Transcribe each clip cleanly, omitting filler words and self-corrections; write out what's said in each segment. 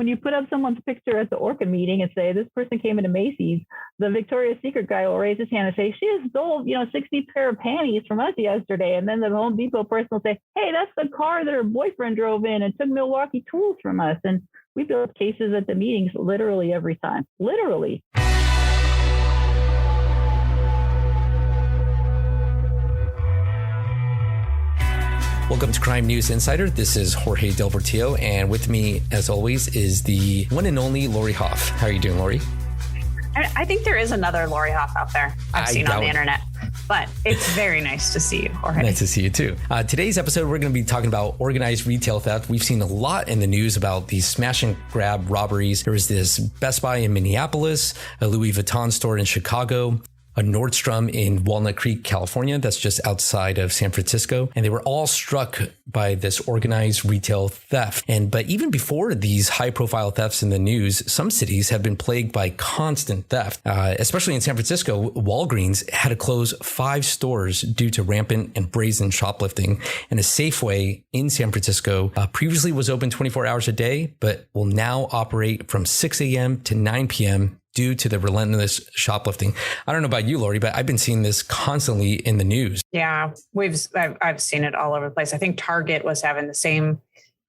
When you put up someone's picture at the ORCA meeting and say, this person came into Macy's, the Victoria's Secret guy will raise his hand and say, she has stole, 60 pair of panties from us yesterday. And then the Home Depot person will say, hey, that's the car that her boyfriend drove in and took Milwaukee tools from us. And we build cases at the meetings literally every time, literally. Welcome to Crime News Insider. This is Jorge Del Portillo, and with me, as always, is the one and only Lori Hoff. How are you doing, Lori? I think there is another Lori Hoff out there I've seen on the internet, but it's very nice to see you, Jorge. Nice to see you too. Today's episode, we're going to be talking about organized retail theft. We've seen a lot in the news about these smash and grab robberies. There was this Best Buy in Minneapolis, a Louis Vuitton store in Chicago, a Nordstrom in Walnut Creek, California, that's just outside of San Francisco. And they were all struck by this organized retail theft. But even before these high profile thefts in the news, some cities have been plagued by constant theft. Especially in San Francisco, Walgreens had to close 5 stores due to rampant and brazen shoplifting. And a Safeway in San Francisco previously was open 24 hours a day, but will now operate from 6 a.m. to 9 p.m. due to the relentless shoplifting. I don't know about you, Lori, but I've been seeing this constantly in the news. Yeah, I've seen it all over the place. I think Target was having the same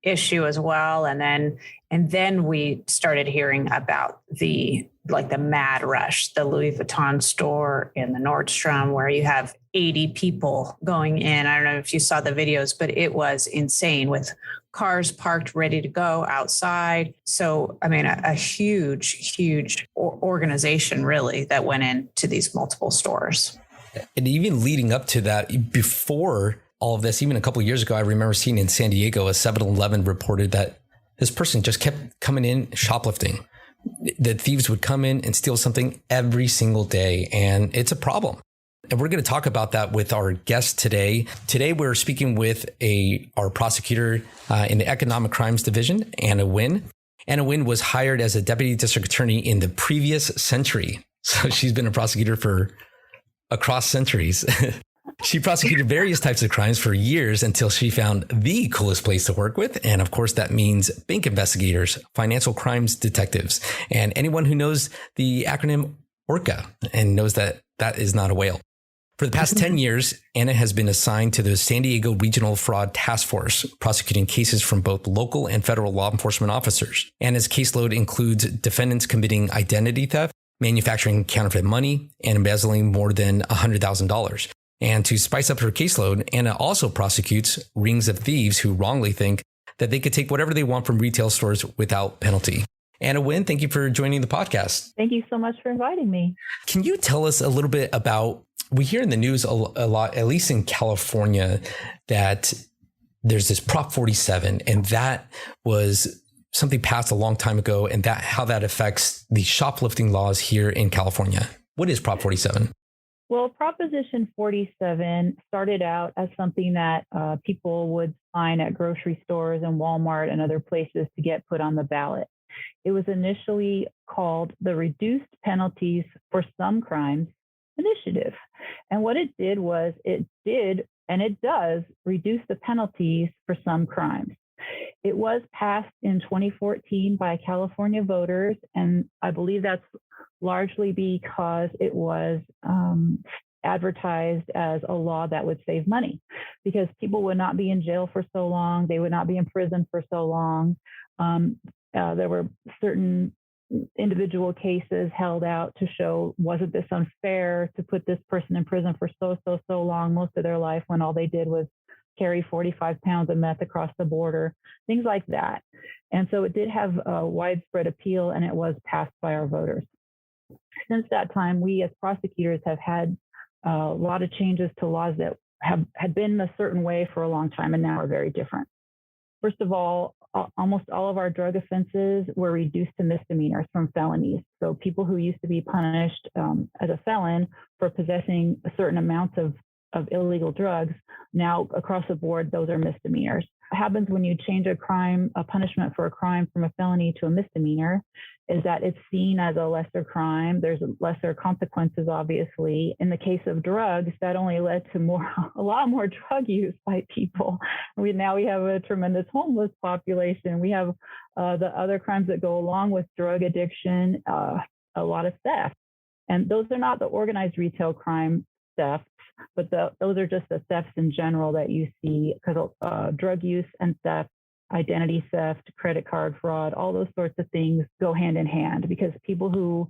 issue as well. And then we started hearing about the mad rush, the Louis Vuitton store in the Nordstrom, where you have 80 people going in. I don't know if you saw the videos, but it was insane with cars parked ready to go outside. So, I mean, a huge organization really that went into these multiple stores. And even leading up to that, before all of this, even a couple of years ago, I remember seeing in San Diego, a 7-Eleven reported that this person just kept coming in shoplifting. The thieves would come in and steal something every single day, and it's a problem. And we're going to talk about that with our guest today. Today, we're speaking with our prosecutor in the Economic Crimes Division, Anna Winn. Anna Winn was hired as a deputy district attorney in the previous century. So she's been a prosecutor for across centuries. She prosecuted various types of crimes for years until she found the coolest place to work with. And of course, that means bank investigators, financial crimes detectives, and anyone who knows the acronym ORCA and knows that that is not a whale. For the past 10 years, Anna has been assigned to the San Diego Regional Fraud Task Force, prosecuting cases from both local and federal law enforcement officers. Anna's caseload includes defendants committing identity theft, manufacturing counterfeit money, and embezzling more than $100,000. And to spice up her caseload, Anna also prosecutes rings of thieves who wrongly think that they could take whatever they want from retail stores without penalty. Anna Winn, thank you for joining the podcast. Thank you so much for inviting me. Can you tell us a little bit about, we hear in the news a lot, at least in California, that there's this Prop 47, and that was something passed a long time ago, and that how that affects the shoplifting laws here in California. What is Prop 47? Well, Proposition 47 started out as something that people would find at grocery stores and Walmart and other places to get put on the ballot. It was initially called the Reduced Penalties for Some Crimes Initiative. And what it did was it does reduce the penalties for some crimes. It was passed in 2014 by California voters, and I believe that's largely because it was advertised as a law that would save money, because people would not be in jail for so long. They would not be in prison for so long. There were certain individual cases held out to show, wasn't this unfair to put this person in prison for so long, most of their life, when all they did was carry 45 pounds of meth across the border, things like that. And so it did have a widespread appeal, and it was passed by our voters. Since that time, we as prosecutors have had a lot of changes to laws that had been a certain way for a long time and now are very different. First of all, almost all of our drug offenses were reduced to misdemeanors from felonies. So people who used to be punished as a felon for possessing a certain amount of illegal drugs, now across the board, those are misdemeanors. happens when you change a punishment for a crime from a felony to a misdemeanor, is that it's seen as a lesser crime. There's lesser consequences, obviously. In the case of drugs, that only led to a lot more drug use by people. Now we have a tremendous homeless population. We have the other crimes that go along with drug addiction, a lot of theft. And those are not the organized retail crime thefts, but those are just the thefts in general that you see, because drug use and theft, identity theft, credit card fraud, all those sorts of things go hand in hand, because people who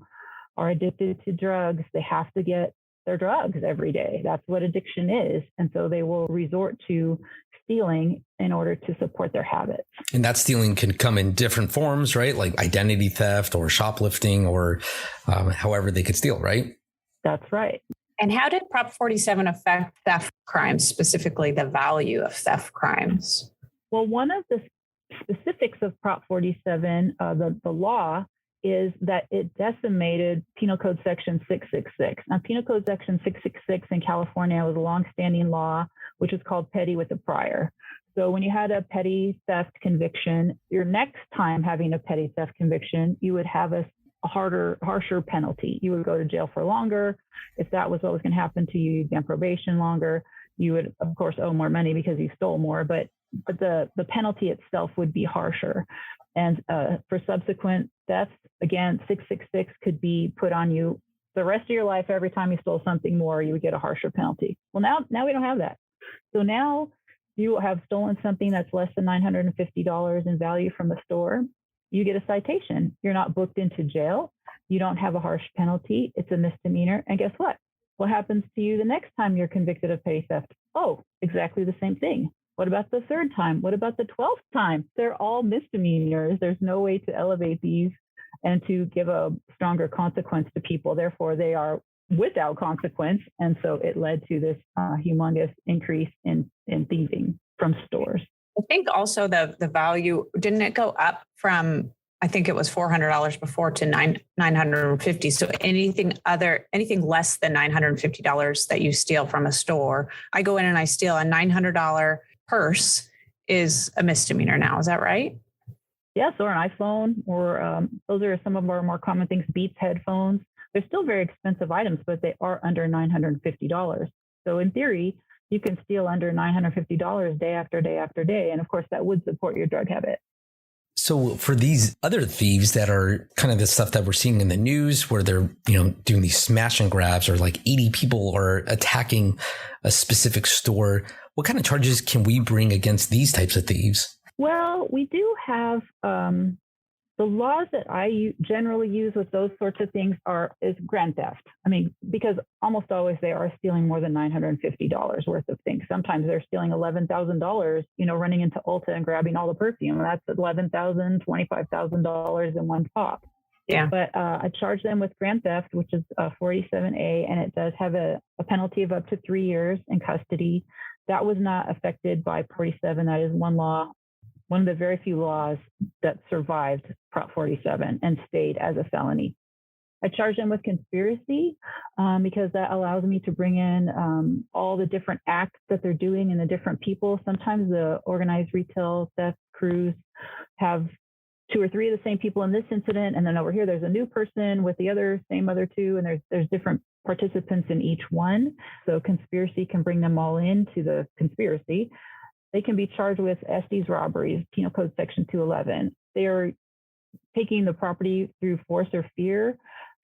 are addicted to drugs, they have to get their drugs every day. That's what addiction is. And so they will resort to stealing in order to support their habits. And that stealing can come in different forms, right? Like identity theft or shoplifting or however they could steal, right? That's right. And how did Prop 47 affect theft crimes, specifically the value of theft crimes? Well, one of the specifics of Prop 47, the law, is that it decimated Penal Code Section 666. Now, Penal Code Section 666 in California was a longstanding law, which is called petty with a prior. So when you had a petty theft conviction, your next time having a petty theft conviction, you would have a harsher penalty. You would go to jail for longer. If that was what was going to happen to you, you'd be on probation longer. You would, of course, owe more money because you stole more, but the penalty itself would be harsher. And for subsequent thefts, again, 666 could be put on you the rest of your life. Every time you stole something more, you would get a harsher penalty. Well, now we don't have that. So now you have stolen something that's less than $950 in value from the store, you get a citation. You're not booked into jail. You don't have a harsh penalty. It's a misdemeanor. And guess what? What happens to you the next time you're convicted of petty theft? Oh, exactly the same thing. What about the third time? What about the 12th time? They're all misdemeanors. There's no way to elevate these and to give a stronger consequence to people. Therefore, they are without consequence. And so it led to this humongous increase in thieving from stores. I think also the value, didn't it go up from, I think it was $400 before to $950. So anything less than $950 that you steal from a store, I go in and I steal a $900 purse, is a misdemeanor now. Is that right? Yes, or an iPhone, or those are some of our more common things. Beats headphones. They're still very expensive items, but they are under $950. So in theory, you can steal under $950 day after day after day. And of course, that would support your drug habit. So for these other thieves that are kind of the stuff that we're seeing in the news where they're, doing these smash and grabs, or like 80 people are attacking a specific store, what kind of charges can we bring against these types of thieves? Well, we do have the laws that I generally use with those sorts of things is grand theft. I mean, because almost always they are stealing more than $950 worth of things. Sometimes they're stealing $11,000, running into Ulta and grabbing all the perfume. That's $11,000, $25,000 in one pop. Yeah. But I charge them with grand theft, which is 47A, and it does have a penalty of up to 3 years in custody. That was not affected by 47. That is one of the very few laws that survived Prop 47 and stayed as a felony. I charge them with conspiracy because that allows me to bring in all the different acts that they're doing and the different people. Sometimes the organized retail theft crews have 2 or 3 of the same people in this incident, and then over here there's a new person with the same other 2, and there's different participants in each one. So conspiracy can bring them all into the conspiracy. They can be charged with Estes robberies, Penal Code Section 211. They are taking the property through force or fear.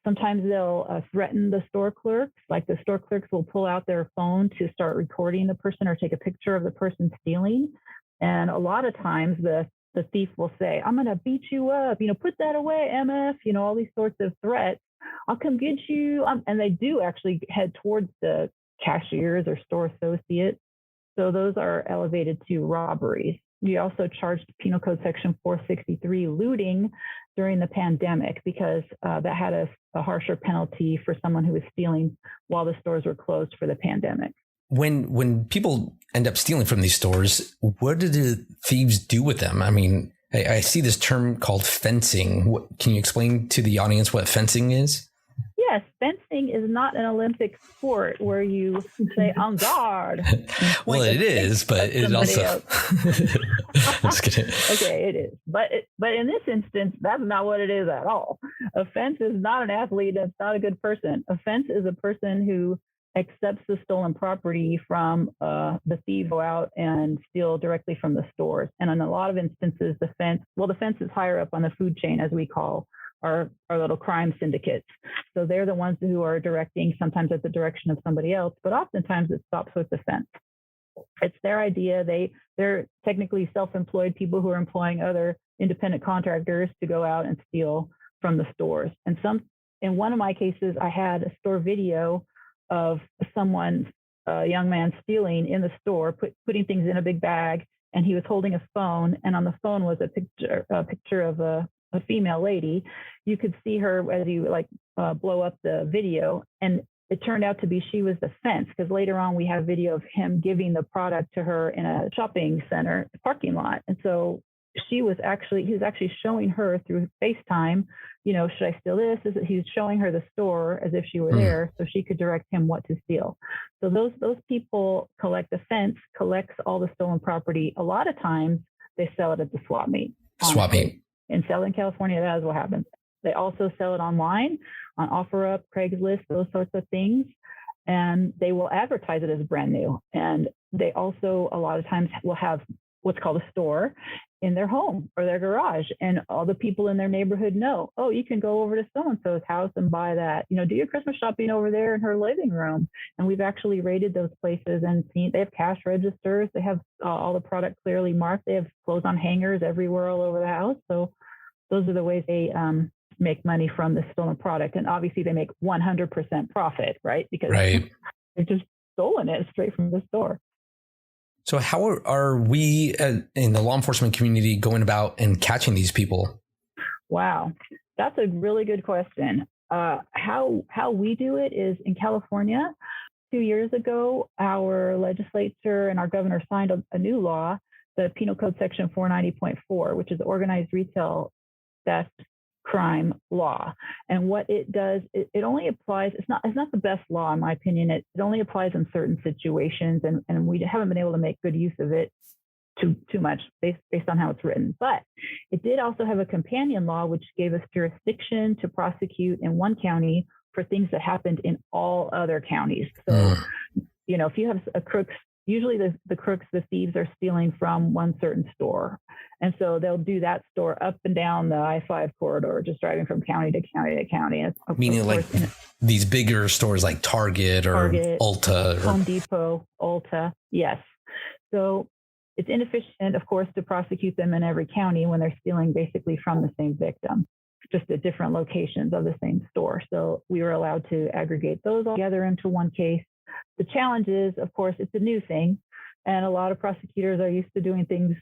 Sometimes they'll threaten the store clerks, like the store clerks will pull out their phone to start recording the person or take a picture of the person stealing. And a lot of times the thief will say, I'm going to beat you up, put that away, MF, all these sorts of threats. I'll come get you. And they do actually head towards the cashiers or store associates. So those are elevated to robberies. We also charged Penal Code Section 463 looting during the pandemic because that had a harsher penalty for someone who was stealing while the stores were closed for the pandemic. When people end up stealing from these stores, what do the thieves do with them? I mean, I see this term called fencing. Can you explain to the audience what fencing is? Yes, fencing fencing is not an Olympic sport where you say on guard. Well, it is, but it also. I'm just kidding. Okay, it is, but in this instance, that's not what it is at all. A fence is not an athlete. That's not a good person. A fence is a person who accepts the stolen property from the thief, go out and steal directly from the stores. And in a lot of instances, the fence is higher up on the food chain, as we call our little crime syndicates. So they're the ones who are directing, sometimes at the direction of somebody else, but oftentimes it stops with the fence. It's their idea. They're technically self-employed people who are employing other independent contractors to go out and steal from the stores. And in one of my cases, I had a store video of someone, a young man, stealing in the store, putting things in a big bag, and he was holding a phone, and on the phone was a picture of a female lady. You could see her as you blow up the video, and it turned out to be she was the fence, because later on we have video of him giving the product to her in a shopping center parking lot. And so he was actually showing her through FaceTime, should I steal this? He was showing her the store as if she were there, so she could direct him what to steal. So those people collect. The fence collects all the stolen property. A lot of times they sell it at the swap meet. Swap meet. In Southern California, that is what happens. They also sell it online on OfferUp, Craigslist, those sorts of things. And they will advertise it as brand new. And they also, a lot of times, will have what's called a store in their home or their garage. And all the people in their neighborhood know, oh, you can go over to so-and-so's house and buy that. Do your Christmas shopping over there in her living room. And we've actually raided those places and seen they have cash registers. They have all the product clearly marked. They have clothes on hangers everywhere all over the house. So those are the ways they make money from the stolen product. And obviously they make 100% profit, right? Because they're just stolen it straight from the store. So how are we in the law enforcement community going about and catching these people? Wow, that's a really good question. How we do it is in California. 2 years ago, our legislature and our governor signed a new law, the Penal Code Section 490.4, which is organized retail theft crime law. And what it does, it only applies, it's not the best law, in my opinion. It only applies in certain situations, and we haven't been able to make good use of it too much based on how it's written. But it did also have a companion law, which gave us jurisdiction to prosecute in one county for things that happened in all other counties. So, if you have a crooks, usually the crooks, the thieves, are stealing from one certain store. And so they'll do that store up and down the I-5 corridor, just driving from county to county to county. And meaning like these bigger stores like Target or Ulta. Home Depot, Ulta. Yes. So it's inefficient, of course, to prosecute them in every county when they're stealing basically from the same victim, just at different locations of the same store. So we were allowed to aggregate those all together into one case. The challenge is, of course, it's a new thing, and a lot of prosecutors are used to doing things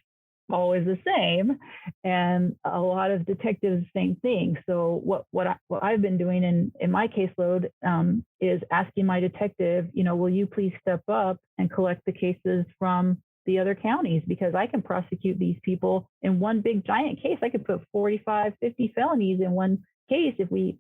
always the same, and a lot of detectives, same thing. So what I've been doing in my caseload is asking my detective, will you please step up and collect the cases from the other counties, because I can prosecute these people in one big giant case. I could put 45, 50 felonies in one case if we,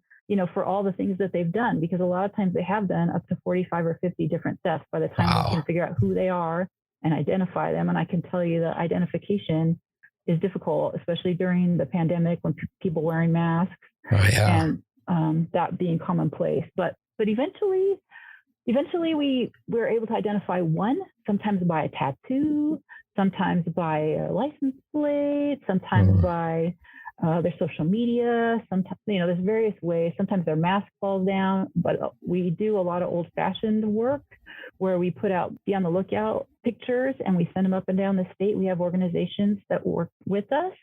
for all the things that they've done, because a lot of times they have done up to 45 or 50 different thefts by the time we can figure out who they are and identify them. And I can tell you that identification is difficult, especially during the pandemic when people wearing masks and that being commonplace. But eventually we were able to identify one, sometimes by a tattoo, sometimes by a license plate, sometimes by their social media. Sometimes, there's various ways. Sometimes their mask falls down, but we do a lot of old-fashioned work where we put out, be on the lookout pictures, and we send them up and down the state. We have organizations that work with us,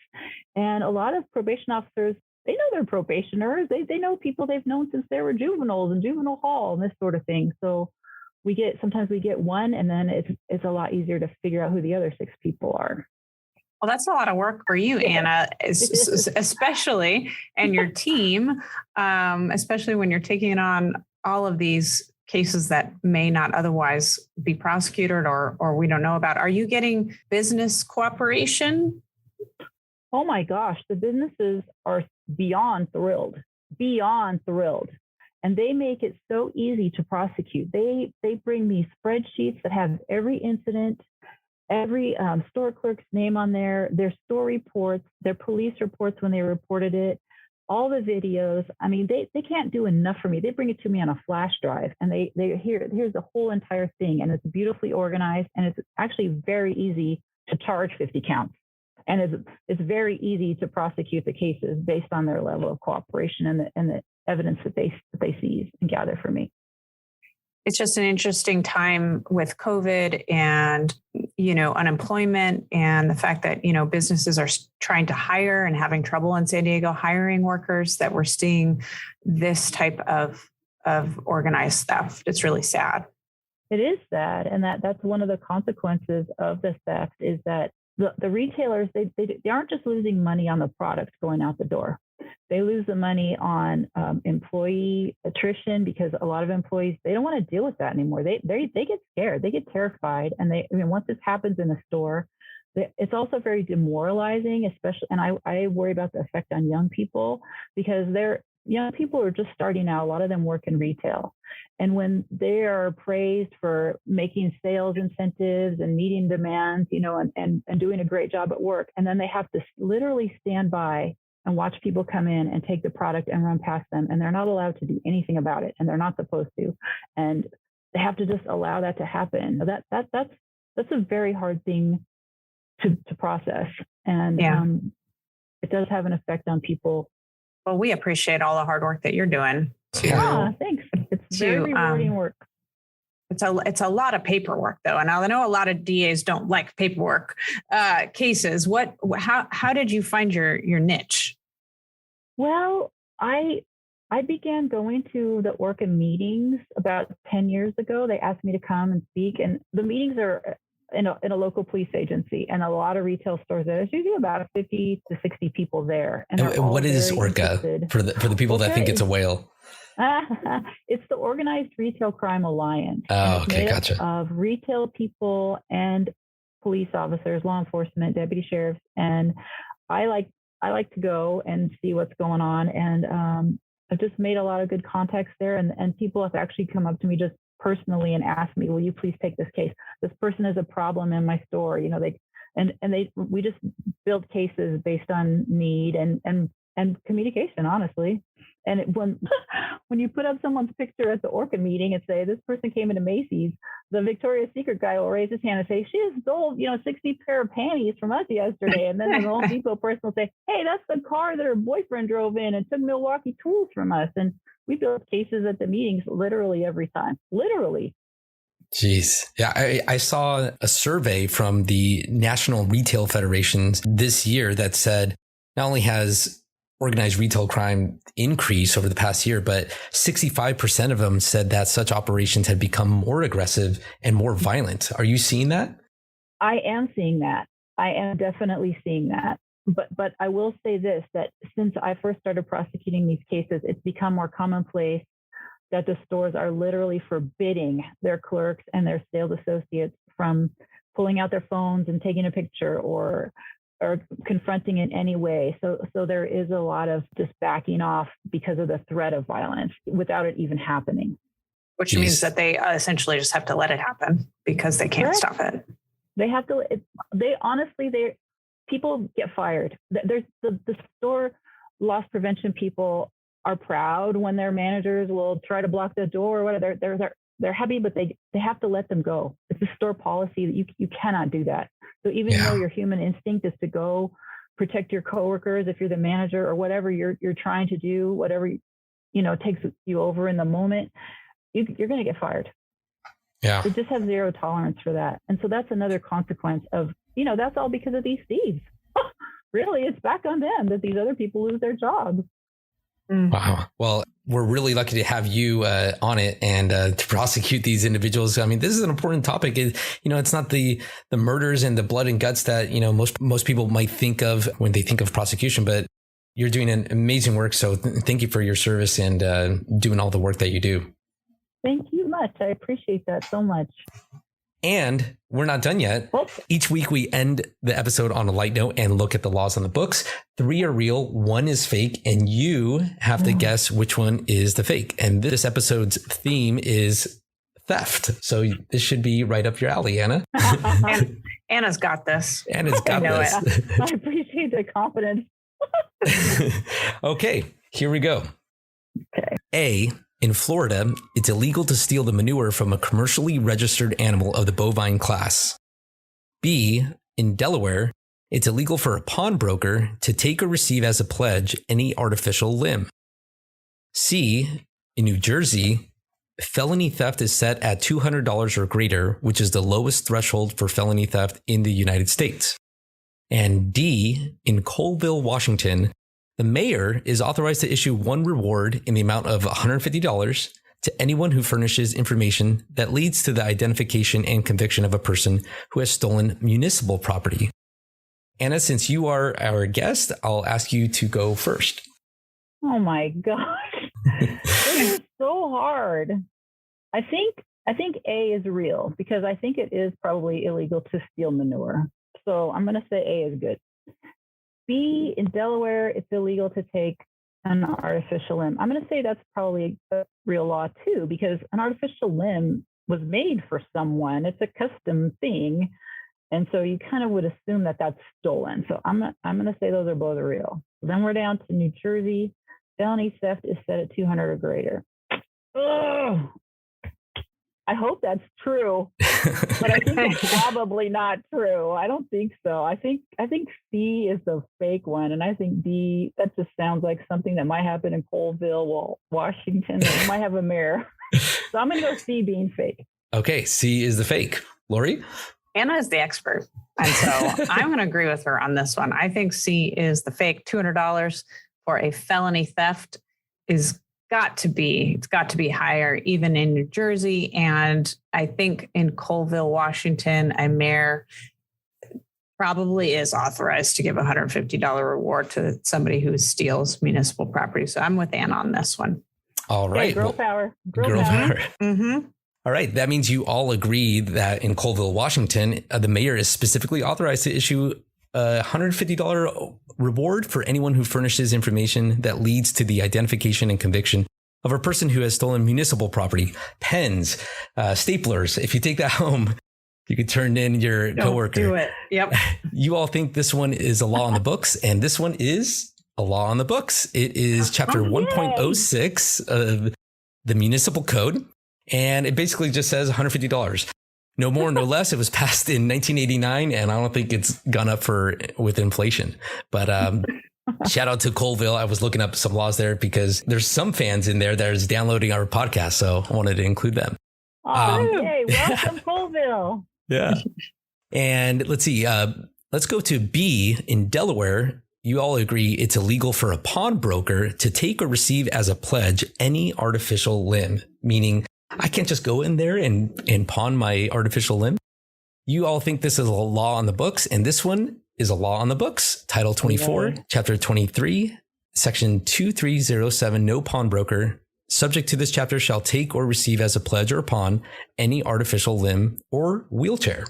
and a lot of probation officers, they know they're probationers. They know people they've known since they were juveniles in juvenile hall and this sort of thing. So sometimes we get one, and then it's a lot easier to figure out who the other 6 people are. Well, that's a lot of work for you, Anna, especially, and your team, especially when you're taking on all of these cases that may not otherwise be prosecuted or we don't know about. Are you getting business cooperation? Oh my gosh, the businesses are beyond thrilled. And they make it so easy to prosecute. They bring me spreadsheets that have every incident, every store clerk's name on there, their store reports, their police reports when they reported it, all the videos. I mean, they can't do enough for me. They bring it to me on a flash drive, and here's the whole entire thing, and it's beautifully organized, and it's actually very easy to charge 50 counts. And it's very easy to prosecute the cases based on their level of cooperation and the evidence that they seize and gather for me. It's just an interesting time with COVID and, unemployment, and the fact that, businesses are trying to hire and having trouble in San Diego hiring workers, that we're seeing this type of organized theft. It's really sad. It is sad. And that's one of the consequences of the theft, is that the retailers, they aren't just losing money on the products going out the door. They lose the money on employee attrition, because a lot of employees, they don't want to deal with that anymore. They get scared, they get terrified, and once this happens in the store, it's also very demoralizing, especially. And I worry about the effect on young people, because young people are just starting out. A lot of them work in retail, and when they are praised for making sales incentives and meeting demands, and doing a great job at work, and then they have to literally stand by and watch people come in and take the product and run past them, and they're not allowed to do anything about it, and they're not supposed to, and they have to just allow that to happen. That's a very hard thing to process, and it does have an effect on people. Well, we appreciate all the hard work that you're doing. Thanks. It's very rewarding work. It's a lot of paperwork, though, and I know a lot of DAs don't like paperwork cases. How did you find your niche? Well, I began going to the ORCA meetings about 10 years ago. They asked me to come and speak, and the meetings are in a local police agency, and a lot of retail stores. There's usually about 50 to 60 people there. And what is ORCA for the people that think it's a whale? It's the Organized Retail Crime Alliance. Oh, okay, gotcha. Of retail people and police officers, law enforcement, deputy sheriffs, and I like to go and see what's going on. And I've just made a lot of good contacts there, and people have actually come up to me just personally and asked me, "Will you please take this case? This person is a problem in my store." We just build cases based on need and communication, honestly. And when you put up someone's picture at the ORCA meeting and say, "This person came into Macy's," the Victoria's Secret guy will raise his hand and say, "She just stole, 60 pair of panties from us yesterday." And then the Home Depot person will say, "Hey, that's the car that her boyfriend drove in and took Milwaukee tools from us." And we build cases at the meetings literally every time. Literally. Jeez. Yeah, I saw a survey from the National Retail Federations this year that said not only has organized retail crime increased over the past year, but 65% of them said that such operations had become more aggressive and more violent. Are you seeing that? I am seeing that. I am definitely seeing that. But I will say this, that since I first started prosecuting these cases, it's become more commonplace that the stores are literally forbidding their clerks and their sales associates from pulling out their phones and taking a picture or confronting in any way. So there is a lot of just backing off because of the threat of violence without it even happening. Which means that they essentially just have to let it happen because they can't stop it. They have to. People get fired. There's the store loss prevention people are proud when their managers will try to block the door or whatever. They're happy, but they have to let them go. It's a store policy that you cannot do that. So even though your human instinct is to go protect your coworkers, if you're the manager or whatever you're trying to do, whatever takes you over in the moment, you're going to get fired. Yeah, they just have zero tolerance for that, and so that's another consequence of that's all because of these thieves. Really, it's back on them that these other people lose their jobs. Wow. Well, we're really lucky to have you on it and to prosecute these individuals. I mean, this is an important topic. It's not the murders and the blood and guts that, most people might think of when they think of prosecution, but you're doing an amazing work. So thank you for your service and doing all the work that you do. Thank you much. I appreciate that so much. And we're not done yet. Each week we end the episode on a light note and look at the laws on the books. 3 are real, 1 is fake, and you have to guess which one is the fake. And this episode's theme is theft. So this should be right up your alley, Anna. Anna's got this. Anna's got this. I appreciate the confidence. Okay, here we go. Okay. A, in Florida, it's illegal to steal the manure from a commercially registered animal of the bovine class. B, in Delaware, it's illegal for a pawnbroker to take or receive as a pledge any artificial limb. C, in New Jersey, felony theft is set at $200 or greater, which is the lowest threshold for felony theft in the United States. And D, in Colville, Washington, the mayor is authorized to issue one reward in the amount of $150 to anyone who furnishes information that leads to the identification and conviction of a person who has stolen municipal property. Anna, since you are our guest, I'll ask you to go first. Oh my gosh. This is so hard. I think A is real because I think it is probably illegal to steal manure. So I'm going to say A is good. B, in Delaware, it's illegal to take an artificial limb. I'm going to say that's probably a real law too, because an artificial limb was made for someone. It's a custom thing. And so you kind of would assume that that's stolen. So I'm going to say those are both real. Then we're down to New Jersey. Felony theft is set at 200 or greater. Ugh. I hope that's true, but I think it's probably not true. I don't think so. I think C is the fake one, and I think D, that just sounds like something that might happen in Colville, Washington. That might have a mayor. So I'm going to go C being fake. Okay, C is the fake. Lori? Anna is the expert, and so I'm going to agree with her on this one. I think C is the fake. $200 for a felony theft it's got to be higher, even in New Jersey. And I think in Colville, Washington, a mayor probably is authorized to give a $150 reward to somebody who steals municipal property. So I'm with Anna on this one. All right. Hey, girl power. Girl power. Mm-hmm. All right. That means you all agree that in Colville, Washington, the mayor is specifically authorized to issue a $150 reward for anyone who furnishes information that leads to the identification and conviction of a person who has stolen municipal property, pens, staplers. If you take that home, you could turn in your coworker. Do it. Yep. You all think this one is a law on the books, and this one is a law on the books. It is chapter 1.06 of the municipal code, and it basically just says $150. No more, no less. It was passed in 1989, and I don't think it's gone up with inflation. But shout out to Colville. I was looking up some laws there because there's some fans in there that is downloading our podcast, so I wanted to include them. Hey, welcome Colville. Yeah. And let's see. Let's go to B in Delaware. You all agree it's illegal for a pawnbroker to take or receive as a pledge any artificial limb, meaning I can't just go in there and pawn my artificial limb. You all think this is a law on the books, and this one is a law on the books. Title 24, Chapter 23, Section 2307, no pawnbroker subject to this chapter shall take or receive as a pledge or pawn any artificial limb or wheelchair.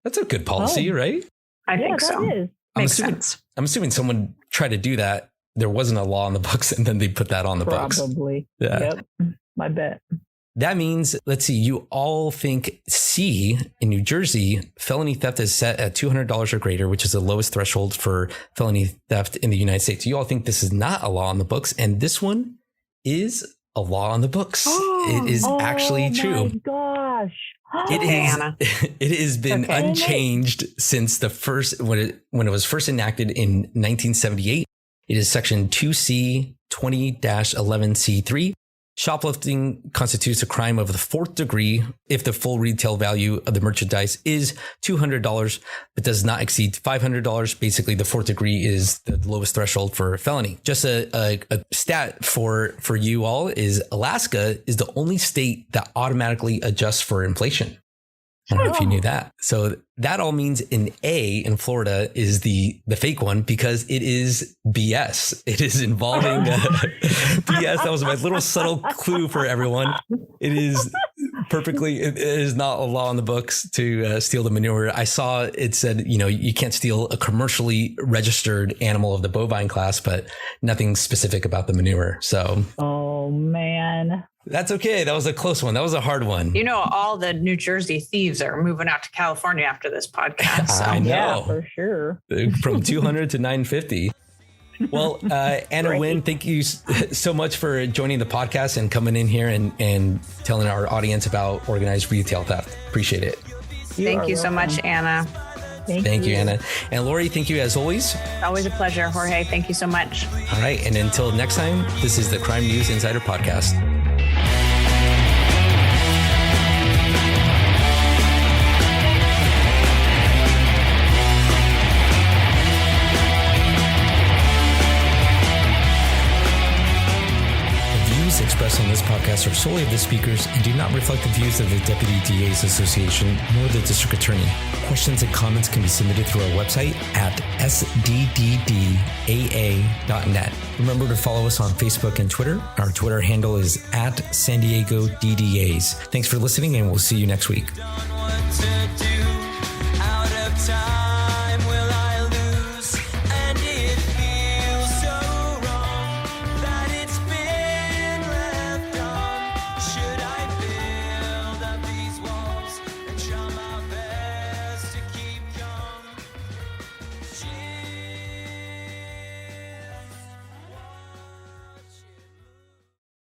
That's a good policy, right? I think so. Is. Makes sense. I'm assuming someone tried to do that. There wasn't a law on the books, and then they put that on the books. Probably. Yeah. Yep. My bet. That means, let's see, you all think C in New Jersey, felony theft is set at $200 or greater, which is the lowest threshold for felony theft in the United States. You all think this is not a law on the books, and this one is a law on the books. It is actually true. Oh my gosh. It is. It has been unchanged since the first when it was first enacted in 1978. It is section 2C 20-11C3. Shoplifting constitutes a crime of the fourth degree if the full retail value of the merchandise is $200, but does not exceed $500. Basically, the fourth degree is the lowest threshold for a felony. Just a stat for you all is Alaska is the only state that automatically adjusts for inflation. I don't know if you knew that. So that all means an A in Florida is the fake one because it is BS. It is involving BS. That was my little subtle clue for everyone. It is perfectly. It is not a law in the books to steal the manure. I saw it said, you can't steal a commercially registered animal of the bovine class, but nothing specific about the manure. So, oh man, that's okay. That was a close one. That was a hard one. All the New Jersey thieves are moving out to California after this podcast. So. I know. Yeah, for sure. From 200 to 950. Well, Anna Winn, thank you so much for joining the podcast and coming in here and telling our audience about organized retail theft. Appreciate it. Thank you so much, Anna. Thank you, Anna. And Lori, thank you as always. Always a pleasure, Jorge. Thank you so much. All right. And until next time, this is the Crime News Insider Podcast. Expressed on this podcast are solely of the speakers and do not reflect the views of the Deputy DA's Association nor the District Attorney. Questions and comments can be submitted through our website at sdddaa.net. Remember to follow us on Facebook and Twitter. Our Twitter handle is at San Diego DDAs. Thanks for listening, and we'll see you next week.